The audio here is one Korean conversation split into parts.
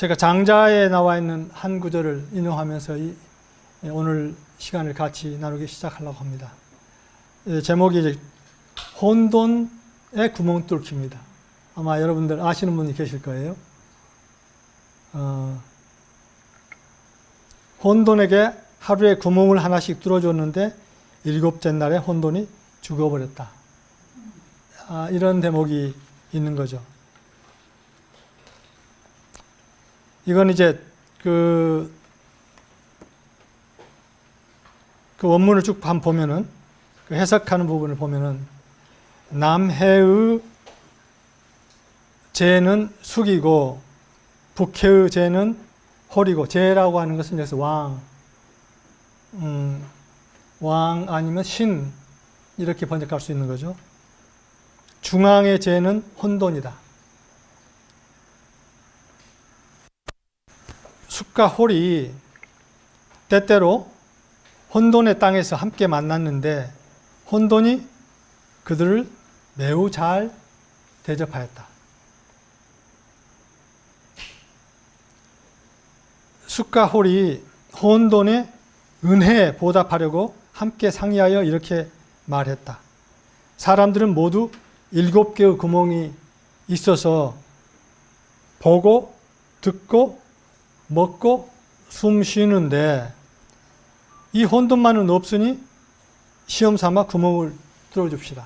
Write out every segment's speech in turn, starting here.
제가 장자에 나와 있는 한 구절을 인용하면서 오늘 시간을 같이 나누기 시작하려고 합니다. 제목이 이제 혼돈의 구멍 뚫기입니다. 아마 여러분들 아시는 분이 계실 거예요. 혼돈에게 하루에 구멍을 하나씩 뚫어줬는데 일곱째 날에 혼돈이 죽어버렸다. 이런 대목이 있는 거죠. 이건 이제 그 원문을 쭉 보면은, 그 해석하는 부분을 보면은, 남해의 재는 숙이고 북해의 재는 홀이고, 재라고 하는 것은 여기서 왕 아니면 신, 이렇게 번역할 수 있는 거죠. 중앙의 재는 혼돈이다. 숙과 홀이 때때로 혼돈의 땅에서 함께 만났는데 혼돈이 그들을 매우 잘 대접하였다. 숙과 홀이 혼돈의 은혜에 보답하려고 함께 상의하여 이렇게 말했다. 사람들은 모두 7개의 구멍이 있어서 보고 듣고 먹고 숨 쉬는데 이 혼돈만은 없으니 시험 삼아 구멍을 뚫어줍시다.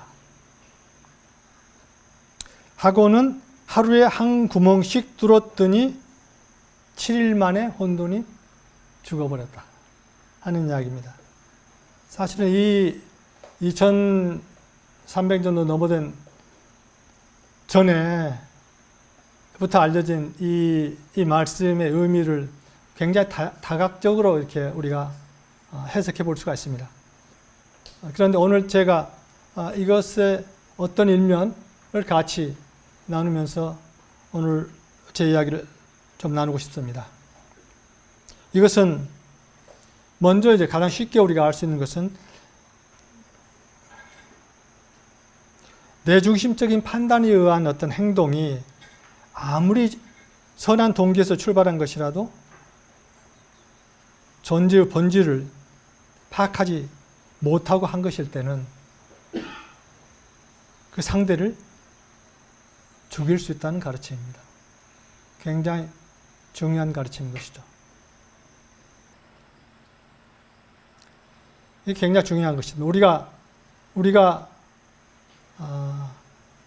하고는 하루에 한 구멍씩 뚫었더니 7일 만에 혼돈이 죽어버렸다 하는 이야기입니다. 사실은 이 2300년 정도 넘어된 전에부터 알려진 이 말씀의 의미를 굉장히 다각적으로 이렇게 우리가 해석해 볼 수가 있습니다. 그런데 오늘 제가 이것의 어떤 일면을 같이 나누면서 오늘 제 이야기를 좀 나누고 싶습니다. 이것은 먼저 이제 가장 쉽게 우리가 알 수 있는 것은 내중심적인 판단에 의한 어떤 행동이 아무리 선한 동기에서 출발한 것이라도 존재의 본질을 파악하지 못하고 한 것일 때는 그 상대를 죽일 수 있다는 가르침입니다. 굉장히 중요한 가르침인 것이죠. 이게 굉장히 중요한 것입니다. 우리가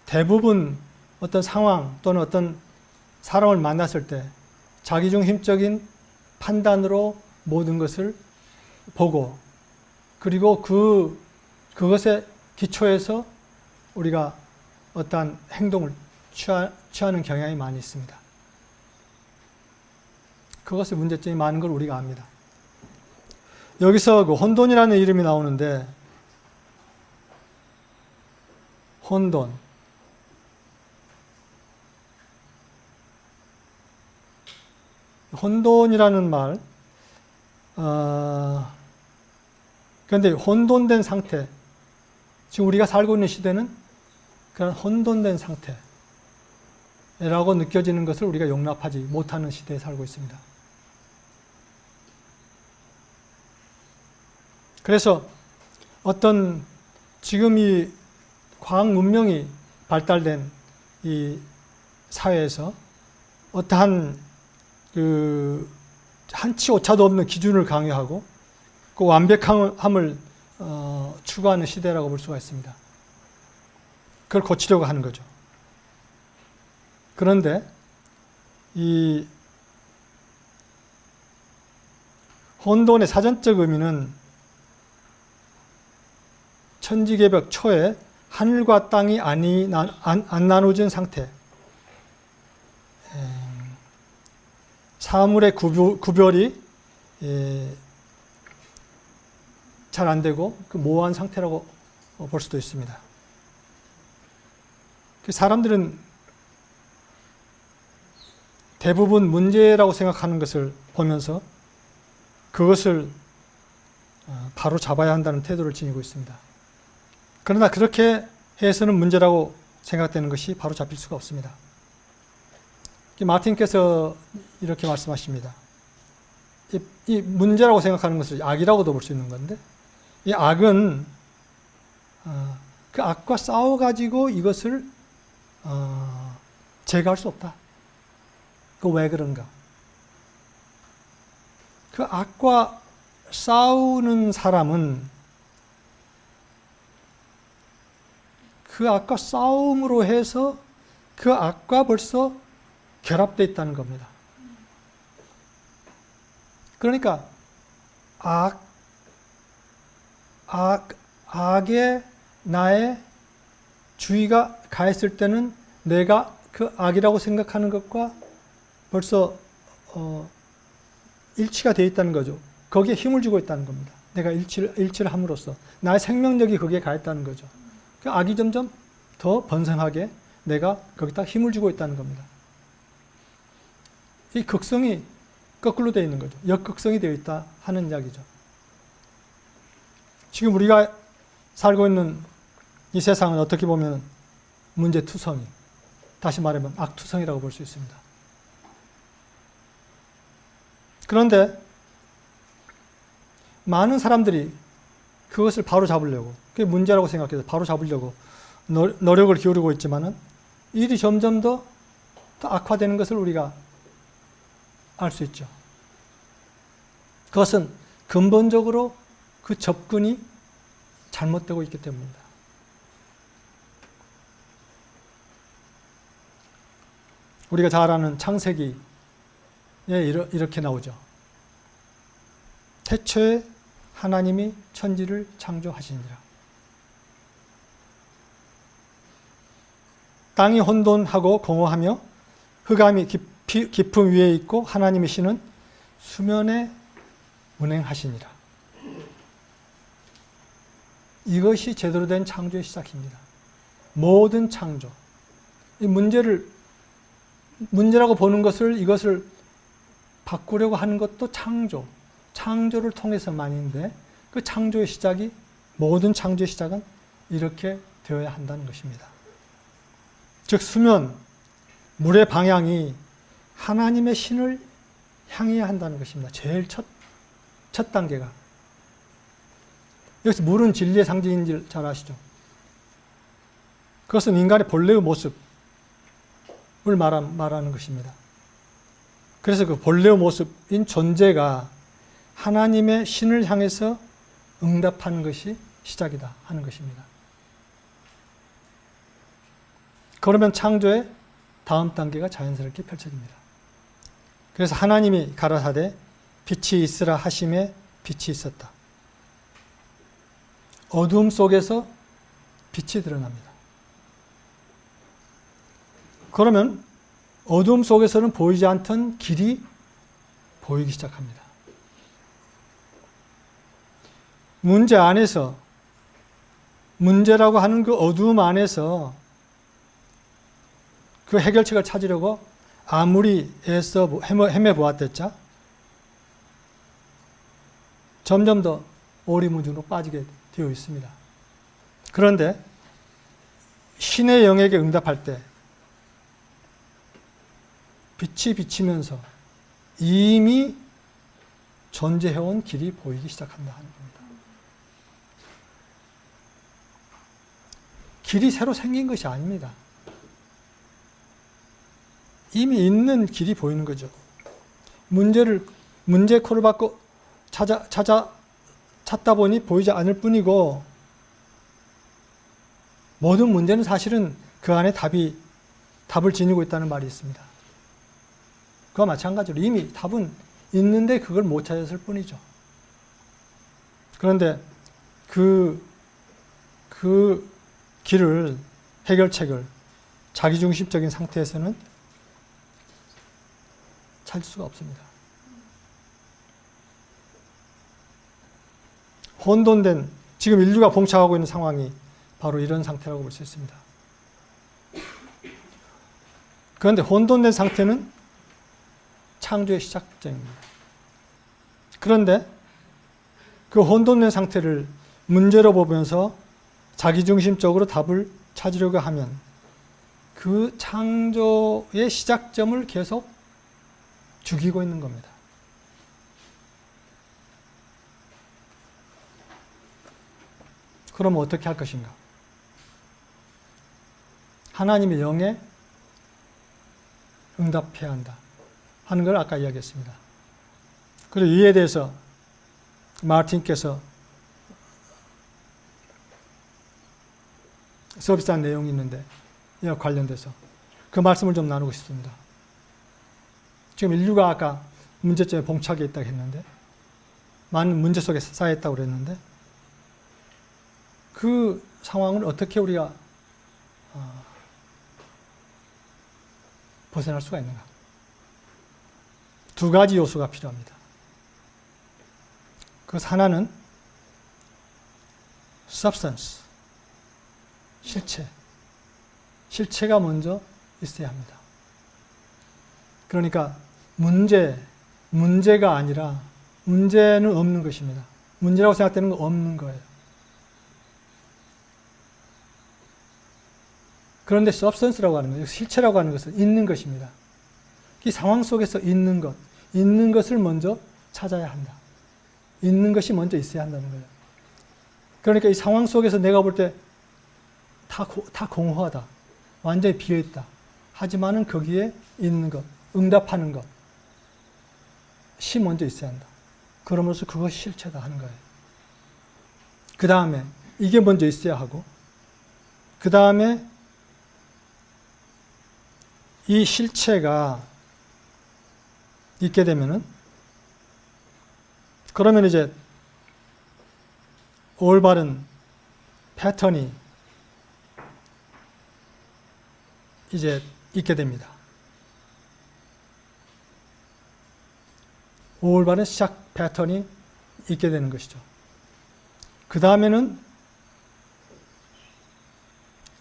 대부분 어떤 상황 또는 어떤 사람을 만났을 때 자기중심적인 판단으로 모든 것을 보고, 그리고 그것에 기초해서 우리가 어떠한 행동을 취하는 경향이 많이 있습니다. 그것의 문제점이 많은 걸 우리가 압니다. 여기서 그 혼돈이라는 이름이 나오는데, 혼돈이라는 말, 그런데 혼돈된 상태, 지금 우리가 살고 있는 시대는 그런 혼돈된 상태라고 느껴지는 것을 우리가 용납하지 못하는 시대에 살고 있습니다. 그래서 어떤 지금 이 과학 문명이 발달된 이 사회에서 어떠한 한치 오차도 없는 기준을 강요하고 그 완벽함을 추구하는 시대라고 볼 수가 있습니다. 그걸 고치려고 하는 거죠. 그런데 이 혼돈의 사전적 의미는 천지개벽 초에 하늘과 땅이 안 나눠진 상태, 사물의 구별이 잘 안 되고 그 모호한 상태라고 볼 수도 있습니다. 사람들은 대부분 문제라고 생각하는 것을 보면서 그것을 바로 잡아야 한다는 태도를 지니고 있습니다. 그러나 그렇게 해서는 문제라고 생각되는 것이 바로 잡힐 수가 없습니다. 마틴께서 이렇게 말씀하십니다. 이 문제라고 생각하는 것을 악이라고도 볼 수 있는 건데, 이 악은 그 악과 싸워가지고 이것을 제거할 수 없다. 그 왜 그런가? 그 악과 싸우는 사람은 그 악과 싸움으로 해서 그 악과 벌써 결합되어 있다는 겁니다. 그러니까 악에 나의 주의가 가했을 때는 내가 그 악이라고 생각하는 것과 벌써 일치가 되어 있다는 거죠. 거기에 힘을 주고 있다는 겁니다. 내가 일치를 함으로써 나의 생명력이 거기에 가했다는 거죠. 그 악이 점점 더 번성하게 내가 거기다 힘을 주고 있다는 겁니다. 이 극성이 거꾸로 되어 있는 거죠. 역극성이 되어 있다 하는 이야기죠. 지금 우리가 살고 있는 이 세상은 어떻게 보면 문제투성이, 다시 말하면 악투성이라고 볼 수 있습니다. 그런데 많은 사람들이 그것을 바로 잡으려고, 그게 문제라고 생각해서 바로 잡으려고 노력을 기울이고 있지만은 일이 점점 더 악화되는 것을 우리가 알 수 있죠. 그것은 근본적으로 그 접근이 잘못되고 있기 때문입니다. 우리가 잘 아는 창세기에 이렇게 나오죠. 태초에 하나님이 천지를 창조하시니라. 땅이 혼돈하고 공허하며 흑암이 깊음 위에 있고 하나님의 신은 수면에 운행하시니라. 이것이 제대로 된 창조의 시작입니다. 모든 창조. 이 문제라고 보는 것을, 이것을 바꾸려고 하는 것도 창조를 통해서만인데, 그 창조의 시작이, 모든 창조의 시작은 이렇게 되어야 한다는 것입니다. 즉 수면, 물의 방향이 하나님의 신을 향해야 한다는 것입니다. 제일 첫 단계가. 여기서 물은 진리의 상징인 줄 잘 아시죠? 그것은 인간의 본래의 모습을 말하는 것입니다. 그래서 그 본래의 모습인 존재가 하나님의 신을 향해서 응답하는 것이 시작이다 하는 것입니다. 그러면 창조의 다음 단계가 자연스럽게 펼쳐집니다. 그래서 하나님이 가라사대 빛이 있으라 하심에 빛이 있었다. 어두움 속에서 빛이 드러납니다. 그러면 어두움 속에서는 보이지 않던 길이 보이기 시작합니다. 문제 안에서, 문제라고 하는 그 어두움 안에서 그 해결책을 찾으려고 아무리 애써 헤매보았댔자 점점 더 오리무중으로 빠지게 되어 있습니다. 그런데 신의 영에게 응답할 때 빛이 비치면서 이미 존재해온 길이 보이기 시작한다 하는 겁니다. 길이 새로 생긴 것이 아닙니다. 이미 있는 길이 보이는 거죠. 문제 코를 받고 찾다 보니 보이지 않을 뿐이고, 모든 문제는 사실은 그 안에 답을 지니고 있다는 말이 있습니다. 그와 마찬가지로 이미 답은 있는데 그걸 못 찾았을 뿐이죠. 그런데 그 길을, 해결책을 자기중심적인 상태에서는 찾을 수가 없습니다. 혼돈된, 지금 인류가 봉착하고 있는 상황이 바로 이런 상태라고 볼 수 있습니다. 그런데 혼돈된 상태는 창조의 시작점입니다. 그런데 그 혼돈된 상태를 문제로 보면서 자기중심적으로 답을 찾으려고 하면 그 창조의 시작점을 계속 죽이고 있는 겁니다. 그러면 어떻게 할 것인가? 하나님의 영에 응답해야 한다 하는 걸 아까 이야기했습니다. 그리고 이에 대해서 마틴께서 서비스한 내용이 있는데 이와 관련돼서 그 말씀을 좀 나누고 싶습니다. 지금 인류가 아까 문제점에 봉착해 있다고 했는데 많은 문제 속에 쌓여있다고 그랬는데 그 상황을 어떻게 우리가 벗어날 수가 있는가? 두 가지 요소가 필요합니다. 그 하나는 substance, 실체가 먼저 있어야 합니다. 그러니까 문제가 아니라 문제는 없는 것입니다. 문제라고 생각되는 건 없는 거예요. 그런데 substance라고 하는 거예요. 실체라고 하는 것은 있는 것입니다. 이 상황 속에서 있는 것을 먼저 찾아야 한다. 있는 것이 먼저 있어야 한다는 거예요. 그러니까 이 상황 속에서 내가 볼 때 다 공허하다. 완전히 비어있다. 하지만은 거기에 있는 것, 응답하는 것이 먼저 있어야 한다. 그러면서 그것이 실체다 하는 거예요. 그 다음에 이게 먼저 있어야 하고, 그 다음에 이 실체가 있게 되면은, 그러면 이제 올바른 패턴이 이제 있게 됩니다. 올바른 시작 패턴이 있게 되는 것이죠. 그 다음에는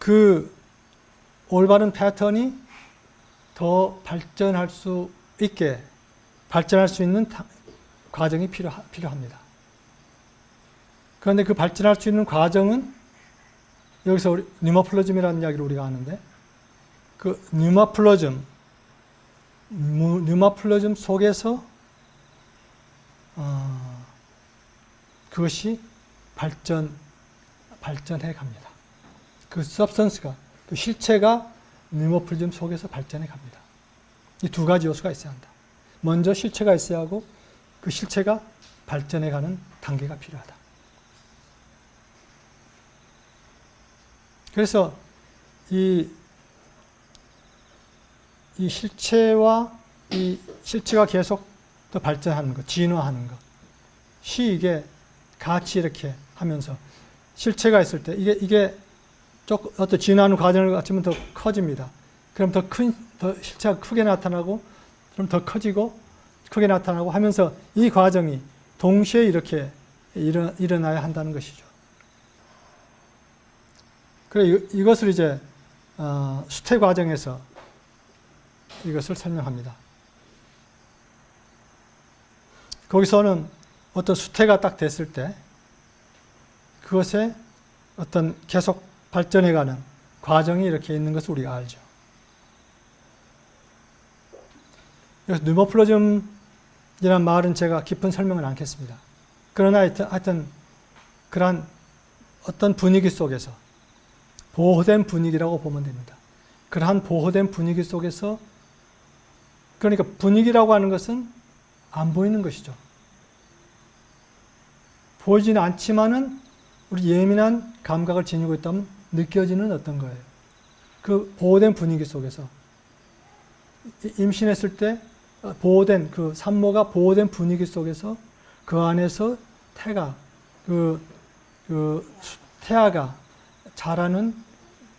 그 올바른 패턴이 더 발전할 수 있는 과정이 필요합니다. 그런데 그 발전할 수 있는 과정은 여기서 우리 뉴머플러즘이라는 이야기를 우리가 하는데 그 뉴머플러즘 속에서 그것이 발전해 갑니다. 그 substance가, 그 실체가 뉴머플러즘 속에서 발전해 갑니다. 이 두 가지 요소가 있어야 한다. 먼저 실체가 있어야 하고 그 실체가 발전해 가는 단계가 필요하다. 그래서 이 실체가 계속 더 발전하는 것, 진화하는 것이 이게 같이 이렇게 하면서 실체가 있을 때 이게 조금 어떤 진화하는 과정을 갖추면 더 커집니다. 그럼 더 실체가 크게 나타나고, 그럼 더 커지고, 크게 나타나고 하면서 이 과정이 동시에 이렇게 일어나야 한다는 것이죠. 그래 이것을 이제 수태 과정에서 이것을 설명합니다. 거기서는 어떤 수태가 딱 됐을 때 그것에 어떤 계속 발전해가는 과정이 이렇게 있는 것을 우리가 알죠. 그래서 뉴머플러즘이라는 말은 제가 깊은 설명을 않겠습니다. 그러나 하여튼 그러한 어떤 분위기 속에서 보호된 분위기라고 보면 됩니다. 그러한 보호된 분위기 속에서, 그러니까 분위기라고 하는 것은 안 보이는 것이죠. 보이지는 않지만은 우리 예민한 감각을 지니고 있다면 느껴지는 어떤 거예요. 그 보호된 분위기 속에서 임신했을 때 보호된 그 산모가 보호된 분위기 속에서 그 안에서 태아가 자라는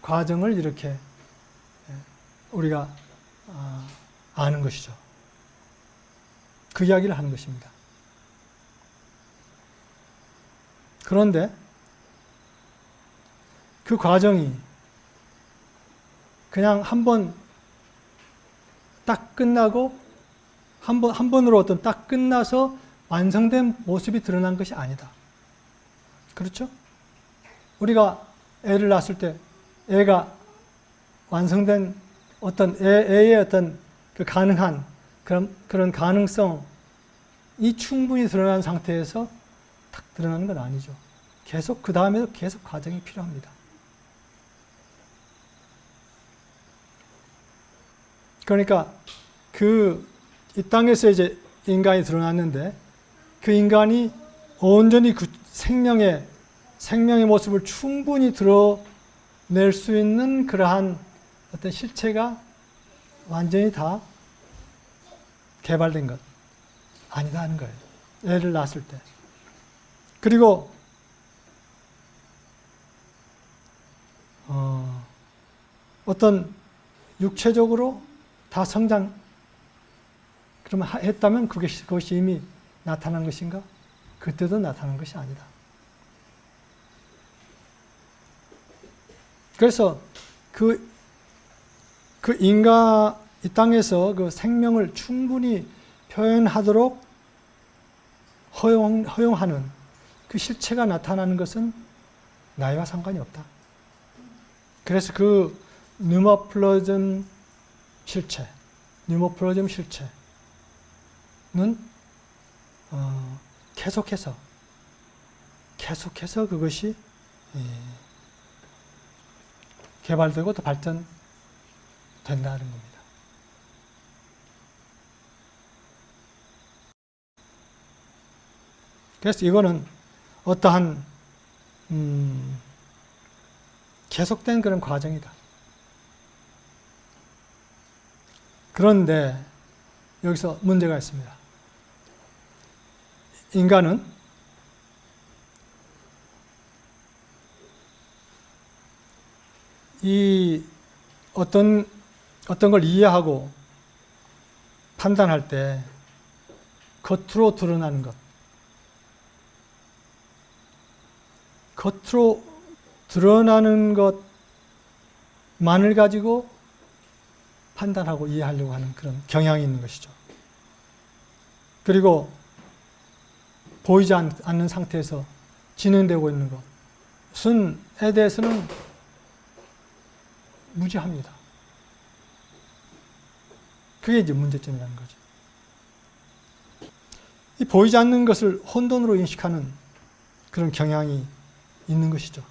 과정을 이렇게 우리가 아는 것이죠. 그 이야기를 하는 것입니다. 그런데 그 과정이 그냥 한 번 딱 끝나고 한 번으로 어떤 딱 끝나서 완성된 모습이 드러난 것이 아니다. 그렇죠? 우리가 애를 낳았을 때 애가 완성된 어떤 A의 어떤 그 가능한 그런 가능성이 충분히 드러난 상태에서 탁 드러나는 건 아니죠. 계속 그 다음에도 계속 과정이 필요합니다. 그러니까 이 땅에서 이제 인간이 드러났는데 그 인간이 온전히 그 생명의 모습을 충분히 드러낼 수 있는 그러한 어떤 실체가 완전히 다 개발된 것 아니다 하는 거예요. 애를 낳았을 때. 그리고 어떤 육체적으로 다 성장 그러면 했다면 그것이 이미 나타난 것인가? 그때도 나타난 것이 아니다. 그래서 이 땅에서 그 생명을 충분히 표현하도록 허용하는 그 실체가 나타나는 것은 나이와 상관이 없다. 그래서 그 뉴머플러즘 실체는 계속해서 그것이 개발되고 또 발전된다는 겁니다. 그래서 이거는 어떠한 계속된 그런 과정이다. 그런데 여기서 문제가 있습니다. 인간은 이 어떤 걸 이해하고 판단할 때 겉으로 드러나는 것만을 가지고 판단하고 이해하려고 하는 그런 경향이 있는 것이죠. 그리고 보이지 않는 상태에서 진행되고 있는 것에 대해서는 무지합니다. 그게 이제 문제점이라는 거죠. 이 보이지 않는 것을 혼돈으로 인식하는 그런 경향이 있는 것이죠.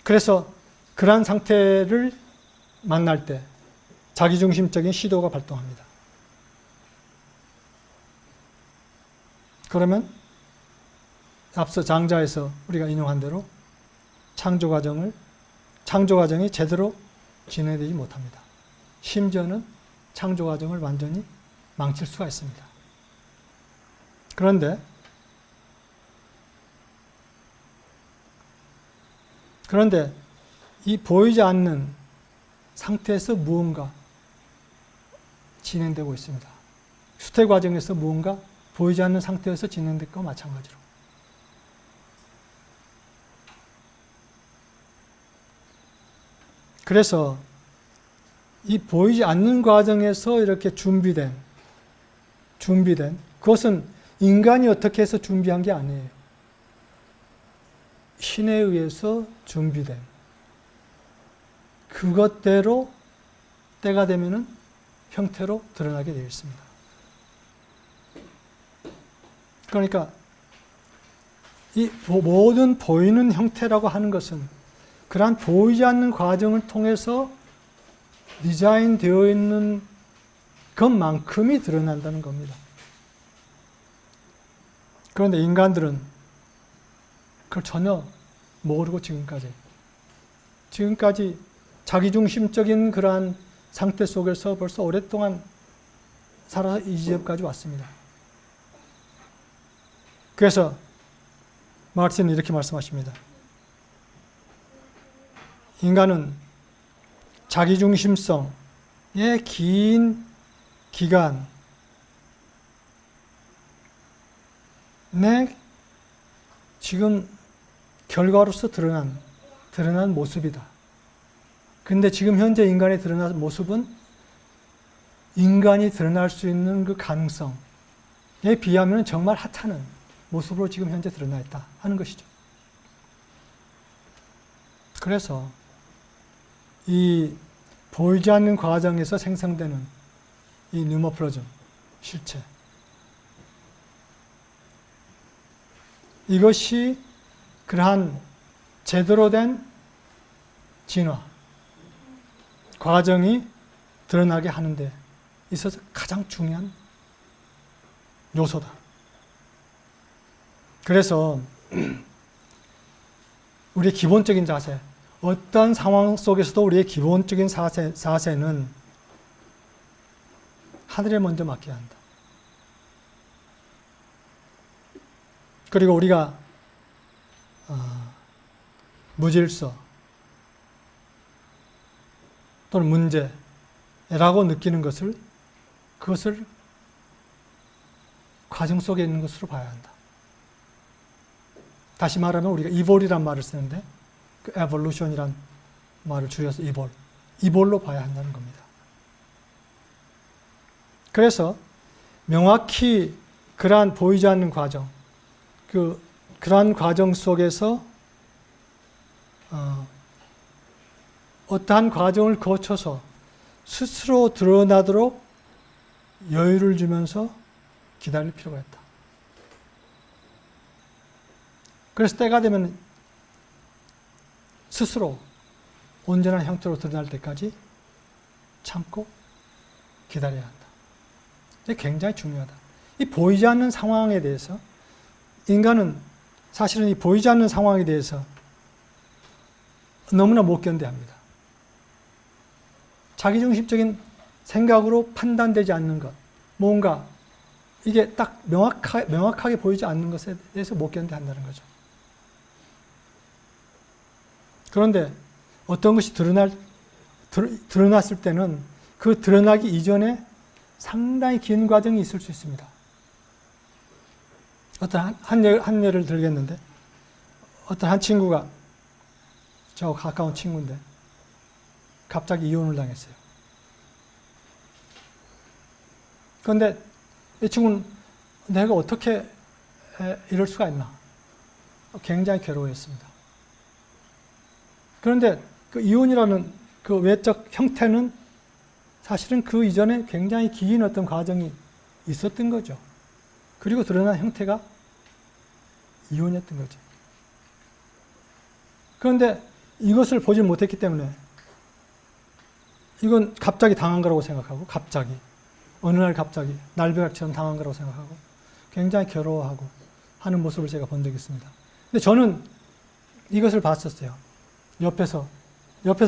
그래서 그러한 상태를 만날 때 자기중심적인 시도가 발동합니다. 그러면 앞서 장자에서 우리가 인용한 대로 창조 과정이 제대로 진행되지 못합니다. 심지어는 창조 과정을 완전히 망칠 수가 있습니다. 그런데 이 보이지 않는 상태에서 무언가 진행되고 있습니다. 수태 과정에서 무언가 보이지 않는 상태에서 진행될 것과 마찬가지로. 그래서 이 보이지 않는 과정에서 이렇게 준비된 그것은 인간이 어떻게 해서 준비한 게 아니에요. 신에 의해서 준비된 그것대로 때가 되면은 형태로 드러나게 되어 있습니다. 그러니까 이 모든 보이는 형태라고 하는 것은 그러한 보이지 않는 과정을 통해서 디자인되어 있는 것만큼이 드러난다는 겁니다. 그런데 인간들은 그걸 전혀 모르고 지금까지 자기중심적인 그러한 상태 속에서 벌써 오랫동안 살아서 이 지점까지 왔습니다. 그래서 마르틴은 이렇게 말씀하십니다. 인간은 자기중심성의 긴 기간 내 지금 결과로서 드러난 모습이다. 근데 지금 현재 인간이 드러난 모습은 인간이 드러날 수 있는 그 가능성에 비하면 정말 하찮은 모습으로 지금 현재 드러나 있다 하는 것이죠. 그래서 이 보이지 않는 과정에서 생성되는 이 뇌모플라즘, 실체. 이것이 그러한 제대로 된 진화 과정이 드러나게 하는 데 있어서 가장 중요한 요소다. 그래서 우리의 기본적인 자세, 어떤 상황 속에서도 우리의 기본적인 자세는 하늘에 먼저 맡겨야 한다. 그리고 우리가 무질서 또는 문제라고 느끼는 것을 그것을 과정 속에 있는 것으로 봐야 한다. 다시 말하면 우리가 이볼이란 말을 쓰는데 그 에볼루션이란 말을 줄여서 이볼로 봐야 한다는 겁니다. 그래서 명확히 그러한 보이지 않는 과정, 그러한 과정 속에서 어떠한 과정을 거쳐서 스스로 드러나도록 여유를 주면서 기다릴 필요가 있다. 그래서 때가 되면 스스로 온전한 형태로 드러날 때까지 참고 기다려야 한다. 이게 굉장히 중요하다. 이 보이지 않는 상황에 대해서 인간은 사실은 이 보이지 않는 상황에 대해서 너무나 못 견뎌합니다. 자기중심적인 생각으로 판단되지 않는 것, 뭔가 이게 딱 명확하게 보이지 않는 것에 대해서 못 견뎌한다는 거죠. 그런데 어떤 것이 드러났을 때는 그 드러나기 이전에 상당히 긴 과정이 있을 수 있습니다. 어떤 한 예를 들겠는데, 어떤 한 친구가 저하고 가까운 친구인데 갑자기 이혼을 당했어요. 그런데 이 친구는 내가 어떻게 이럴 수가 있나 굉장히 괴로워했습니다. 그런데 그 이혼이라는 그 외적 형태는 사실은 그 이전에 굉장히 긴 어떤 과정이 있었던 거죠. 그리고 드러난 형태가 이혼이었던 거죠. 그런데 이것을 보지 못했기 때문에 이건 갑자기 당한 거라고 생각하고, 갑자기 어느 날 갑자기 날벼락처럼 당한 거라고 생각하고 굉장히 괴로워하고 하는 모습을 제가 본 적이 있습니다. 근데 저는 이것을 봤었어요. 옆에서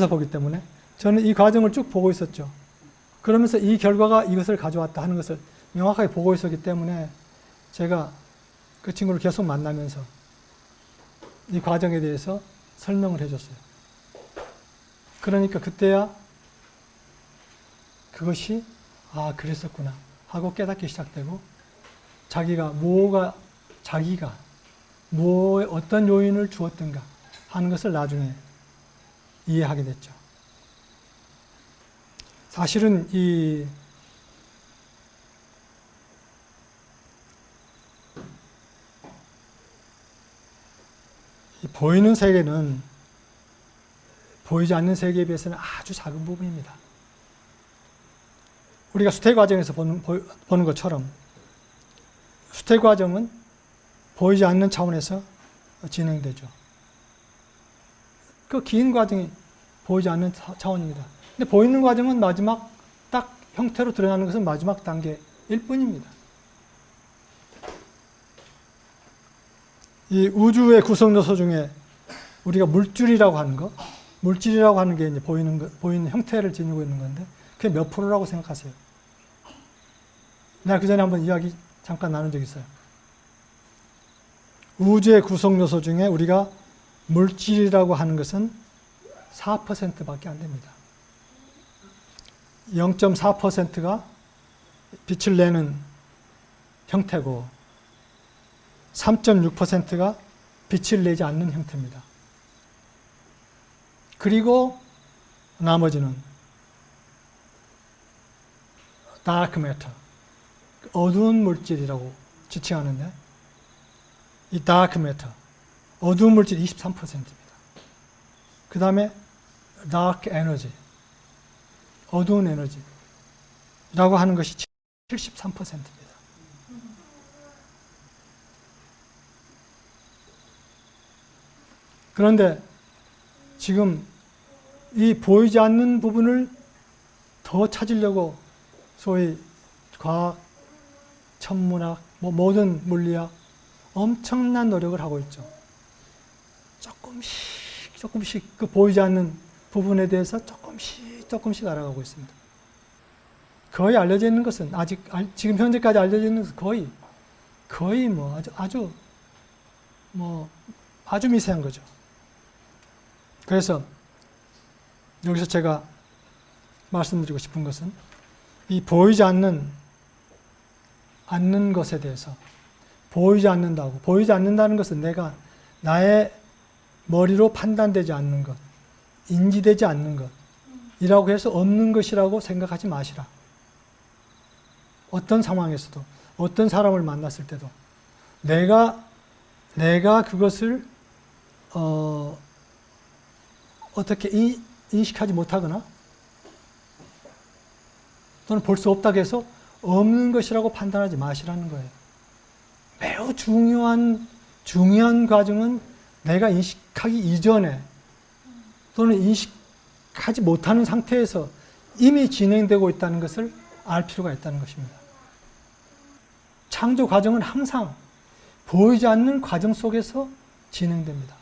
보기 때문에 저는 이 과정을 쭉 보고 있었죠. 그러면서 이 결과가 이것을 가져왔다 하는 것을 명확하게 보고 있었기 때문에 제가 그 친구를 계속 만나면서 이 과정에 대해서 설명을 해줬어요. 그러니까 그때야 그것이 그랬었구나 하고 깨닫기 시작되고, 자기가 뭐에 어떤 요인을 주었던가 하는 것을 나중에 이해하게 됐죠. 사실은 이 보이는 세계는 보이지 않는 세계에 비해서는 아주 작은 부분입니다. 우리가 수태 과정에서 보는 것처럼 수태 과정은 보이지 않는 차원에서 진행되죠. 그 긴 과정이 보이지 않는 차원입니다. 근데 보이는 과정은 마지막 딱 형태로 드러나는 것은 마지막 단계일 뿐입니다. 이 우주의 구성 요소 중에 우리가 물질이라고 하는 게 이제 보이는 형태를 지니고 있는 건데, 그게 몇 프로라고 생각하세요? 내가 그 전에 한번 이야기 잠깐 나눈 적이 있어요. 우주의 구성 요소 중에 우리가 물질이라고 하는 것은 4%밖에 안 됩니다. 0.4%가 빛을 내는 형태고 3.6%가 빛을 내지 않는 형태입니다. 그리고 나머지는 dark matter, 어두운 물질이라고 지칭하는데, 이 dark matter, 어두운 물질 23%입니다. 그 다음에 dark energy, 어두운 에너지라고 하는 것이 73%입니다. 그런데 지금 이 보이지 않는 부분을 더 찾으려고 소위 과학, 천문학, 모든 물리학 엄청난 노력을 하고 있죠. 조금씩 그 보이지 않는 부분에 대해서 조금씩 알아가고 있습니다. 거의 알려져 있는 것은 지금 현재까지 알려져 있는 것은 거의 아주 미세한 거죠. 그래서 여기서 제가 말씀드리고 싶은 것은 이 보이지 않는 것에 대해서 보이지 않는다는 것은 나의 머리로 판단되지 않는 것, 인지되지 않는 것이라고 해서 없는 것이라고 생각하지 마시라. 어떤 상황에서도 어떤 사람을 만났을 때도 내가 그것을 어떻게 인식하지 못하거나 또는 볼 수 없다고 해서 없는 것이라고 판단하지 마시라는 거예요. 매우 중요한 과정은 내가 인식하기 이전에 또는 인식하지 못하는 상태에서 이미 진행되고 있다는 것을 알 필요가 있다는 것입니다. 창조 과정은 항상 보이지 않는 과정 속에서 진행됩니다.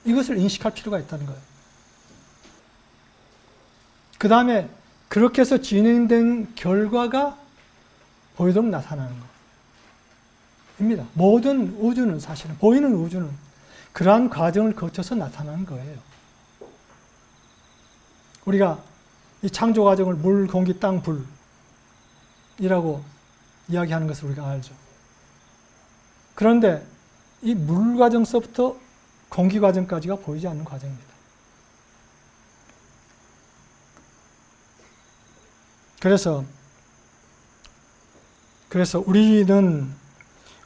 이것을 인식할 필요가 있다는 거예요. 그 다음에 그렇게 해서 진행된 결과가 보이도록 나타나는 겁니다. 모든 우주는 사실은, 보이는 우주는 그러한 과정을 거쳐서 나타나는 거예요. 우리가 이 창조 과정을 물, 공기, 땅, 불이라고 이야기하는 것을 우리가 알죠. 그런데 이 물 과정서부터 공기 과정까지가 보이지 않는 과정입니다. 그래서 우리는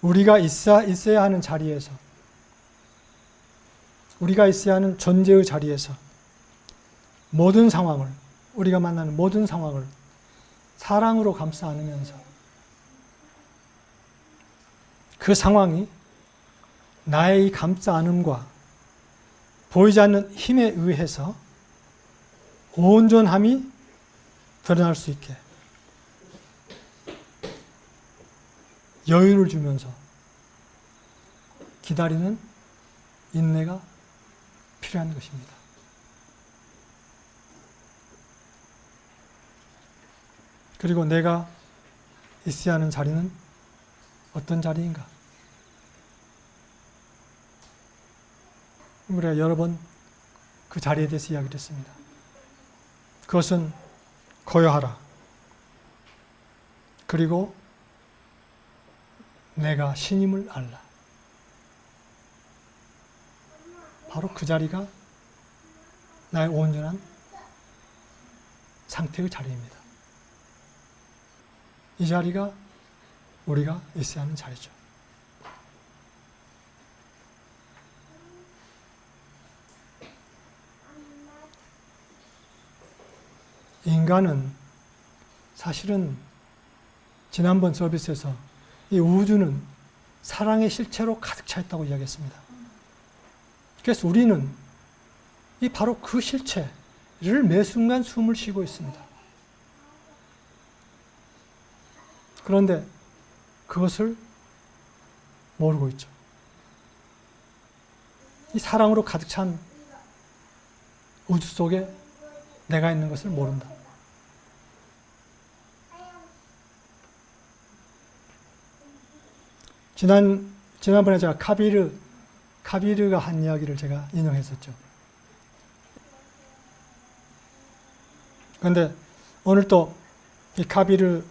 우리가 있어야 하는 자리에서, 우리가 있어야 하는 존재의 자리에서 모든 상황을, 우리가 만나는 모든 상황을 사랑으로 감싸 안으면서 그 상황이 나의 이 감싸 안음과 보이지 않는 힘에 의해서 온전함이 드러날 수 있게 여유를 주면서 기다리는 인내가 필요한 것입니다. 그리고 내가 있어야 하는 자리는 어떤 자리인가? 우리가 여러 번 그 자리에 대해서 이야기를 했습니다. 그것은 고요하라. 그리고 내가 신임을 알라. 바로 그 자리가 나의 온전한 상태의 자리입니다. 이 자리가 우리가 있어야 하는 자리죠. 인간은 사실은 지난번 서비스에서 이 우주는 사랑의 실체로 가득 차 있다고 이야기했습니다. 그래서 우리는 이 바로 그 실체를 매 순간 숨을 쉬고 있습니다. 그런데 그것을 모르고 있죠. 이 사랑으로 가득 찬 우주 속에 내가 있는 것을 모른다. 지난번에 제가 카비르가 한 이야기를 제가 인용했었죠. 그런데 오늘 또 이 카비르의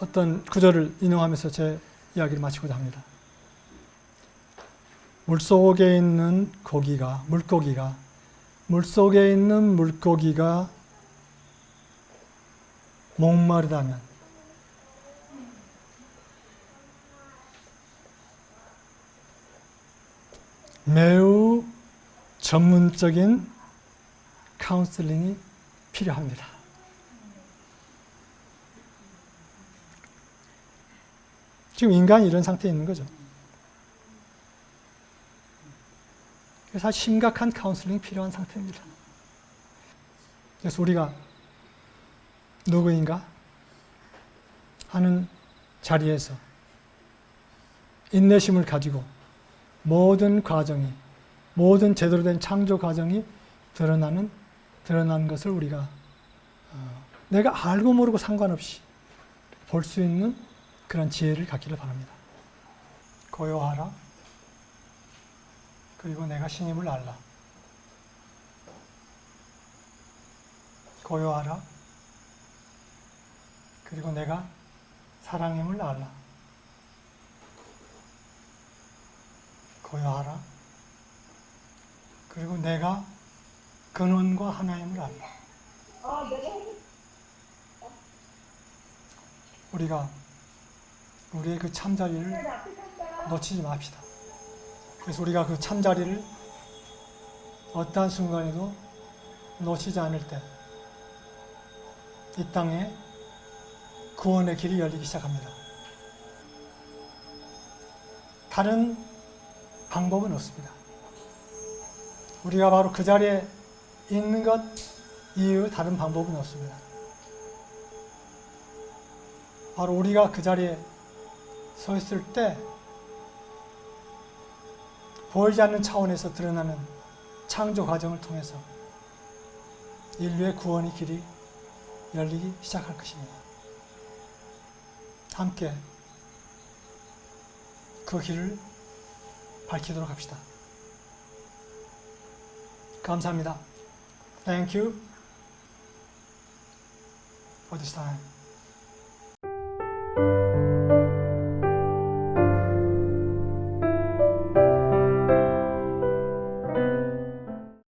어떤 구절을 인용하면서 제 이야기를 마치고자 합니다. 물속에 있는 물고기가 목마르다면 매우 전문적인 카운슬링이 필요합니다. 지금 인간이 이런 상태에 있는 거죠. 그래서 심각한 카운슬링이 필요한 상태입니다. 그래서 우리가 누구인가 하는 자리에서 인내심을 가지고 모든 과정이, 모든 제대로 된 창조 과정이 드러나는 것을 우리가 내가 알고 모르고 상관없이 볼 수 있는 그런 지혜를 갖기를 바랍니다. 고요하라. 그리고 내가 신임을 알라. 고요하라. 그리고 내가 사랑임을 알라. 고요하라. 그리고 내가 근원과 하나임을 알라. 우리가 우리의 그 참자리를 놓치지 맙시다. 그래서 우리가 그 참자리를 어떠한 순간에도 놓치지 않을 때 이 땅에 구원의 길이 열리기 시작합니다. 다른 방법은 없습니다. 우리가 바로 그 자리에 있는 것 이외의 다른 방법은 없습니다. 바로 우리가 그 자리에 서 있을 때 보이지 않는 차원에서 드러나는 창조 과정을 통해서 인류의 구원의 길이 열리기 시작할 것입니다. 함께 그 길을 밝히도록 합시다. 감사합니다. Thank you for this time.